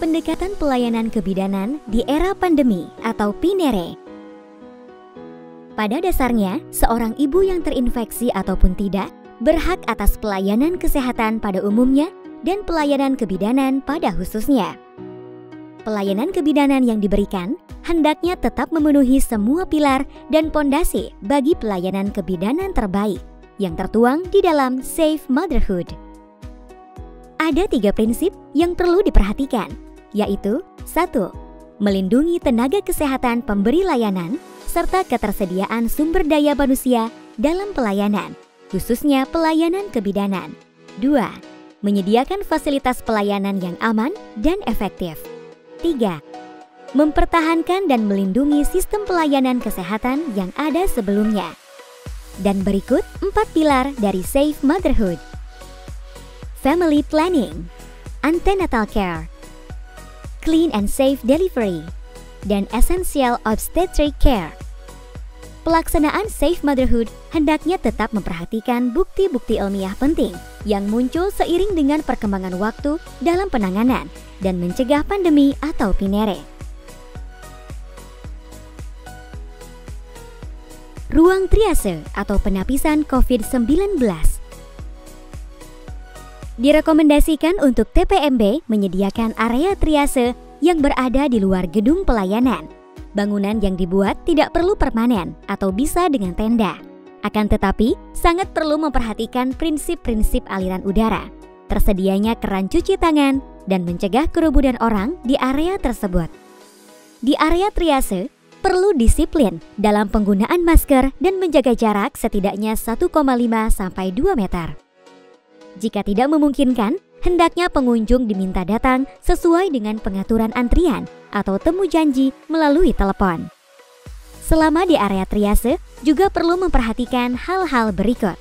Pendekatan pelayanan kebidanan di era pandemi atau PINERE. Pada dasarnya, seorang ibu yang terinfeksi ataupun tidak berhak atas pelayanan kesehatan pada umumnya dan pelayanan kebidanan pada khususnya. Pelayanan kebidanan yang diberikan hendaknya tetap memenuhi semua pilar dan pondasi bagi pelayanan kebidanan terbaik yang tertuang di dalam Safe Motherhood. Ada 3 prinsip yang perlu diperhatikan, yaitu 1. Melindungi tenaga kesehatan pemberi layanan serta ketersediaan sumber daya manusia dalam pelayanan, khususnya pelayanan kebidanan. 2. Menyediakan fasilitas pelayanan yang aman dan efektif. 3. Mempertahankan dan melindungi sistem pelayanan kesehatan yang ada sebelumnya. Dan berikut 4 pilar dari Safe Motherhood. Family Planning, Antenatal Care, Clean and Safe Delivery, dan Essential Obstetric Care. Pelaksanaan Safe Motherhood hendaknya tetap memperhatikan bukti-bukti ilmiah penting yang muncul seiring dengan perkembangan waktu dalam penanganan dan mencegah pandemi atau PINERE. Ruang triase atau penapisan COVID-19. Direkomendasikan untuk TPMB menyediakan area triase yang berada di luar gedung pelayanan. Bangunan yang dibuat tidak perlu permanen atau bisa dengan tenda. Akan tetapi, sangat perlu memperhatikan prinsip-prinsip aliran udara, tersedianya keran cuci tangan, dan mencegah kerumunan orang di area tersebut. Di area triase, perlu disiplin dalam penggunaan masker dan menjaga jarak setidaknya 1,5 sampai 2 meter. Jika tidak memungkinkan, hendaknya pengunjung diminta datang sesuai dengan pengaturan antrian atau temu janji melalui telepon. Selama di area triase, juga perlu memperhatikan hal-hal berikut.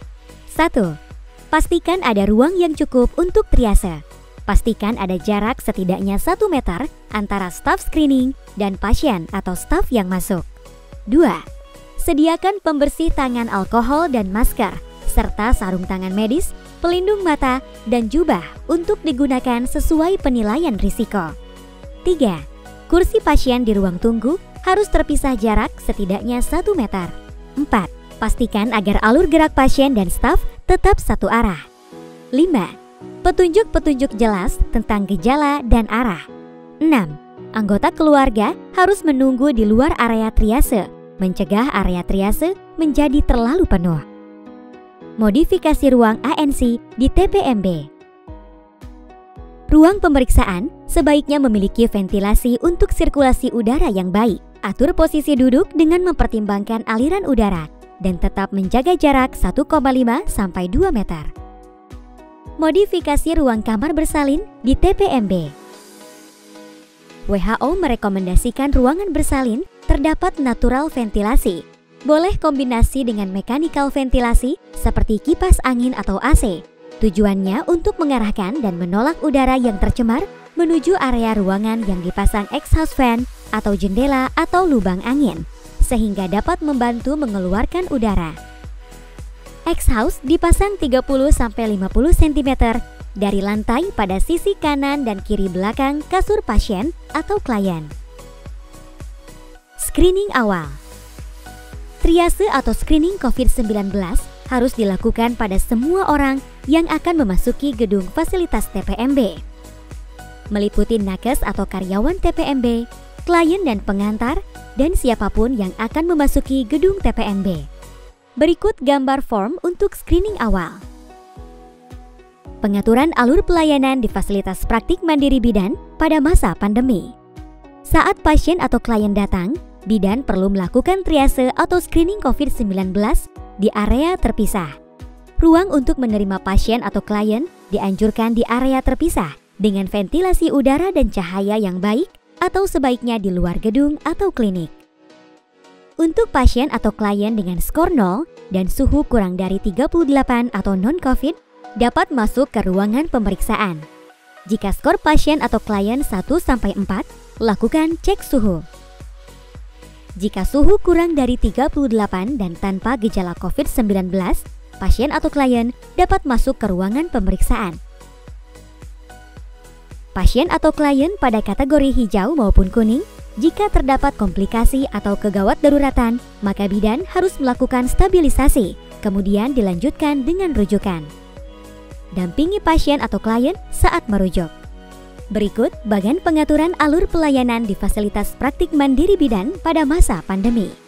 1. Pastikan ada ruang yang cukup untuk triase. Pastikan ada jarak setidaknya 1 meter antara staf screening dan pasien atau staf yang masuk. 2. Sediakan pembersih tangan alkohol dan masker, serta sarung tangan medis, pelindung mata, dan jubah untuk digunakan sesuai penilaian risiko. 3. Kursi pasien di ruang tunggu harus terpisah jarak setidaknya 1 meter. 4. Pastikan agar alur gerak pasien dan staf tetap satu arah. 5. Petunjuk-petunjuk jelas tentang gejala dan arah. 6. Anggota keluarga harus menunggu di luar area triase, mencegah area triase menjadi terlalu penuh. Modifikasi ruang ANC di TPMB. Ruang pemeriksaan sebaiknya memiliki ventilasi untuk sirkulasi udara yang baik. Atur posisi duduk dengan mempertimbangkan aliran udara dan tetap menjaga jarak 1,5 sampai 2 meter. Modifikasi ruang kamar bersalin di TPMB. WHO merekomendasikan ruangan bersalin terdapat natural ventilasi. Boleh kombinasi dengan mechanical ventilasi seperti kipas angin atau AC. Tujuannya untuk mengarahkan dan menolak udara yang tercemar menuju area ruangan yang dipasang exhaust fan atau jendela atau lubang angin, sehingga dapat membantu mengeluarkan udara. Exhaust dipasang 30-50 cm dari lantai pada sisi kanan dan kiri belakang kasur pasien atau klien. Screening awal. Triase atau screening COVID-19 harus dilakukan pada semua orang yang akan memasuki gedung fasilitas TPMB. Meliputi nakes atau karyawan TPMB, klien dan pengantar, dan siapapun yang akan memasuki gedung TPMB. Berikut gambar form untuk screening awal. Pengaturan alur pelayanan di fasilitas praktik mandiri bidan pada masa pandemi. Saat pasien atau klien datang, bidan perlu melakukan triase atau screening COVID-19 di area terpisah. Ruang untuk menerima pasien atau klien dianjurkan di area terpisah dengan ventilasi udara dan cahaya yang baik atau sebaiknya di luar gedung atau klinik. Untuk pasien atau klien dengan skor 0 dan suhu kurang dari 38 atau non-COVID dapat masuk ke ruangan pemeriksaan. Jika skor pasien atau klien 1-4, lakukan cek suhu. Jika suhu kurang dari 38 dan tanpa gejala COVID-19, pasien atau klien dapat masuk ke ruangan pemeriksaan. Pasien atau klien pada kategori hijau maupun kuning, jika terdapat komplikasi atau kegawat daruratan, maka bidan harus melakukan stabilisasi, kemudian dilanjutkan dengan rujukan. Dampingi pasien atau klien saat merujuk. Berikut bagian pengaturan alur pelayanan di fasilitas praktik mandiri bidan pada masa pandemi.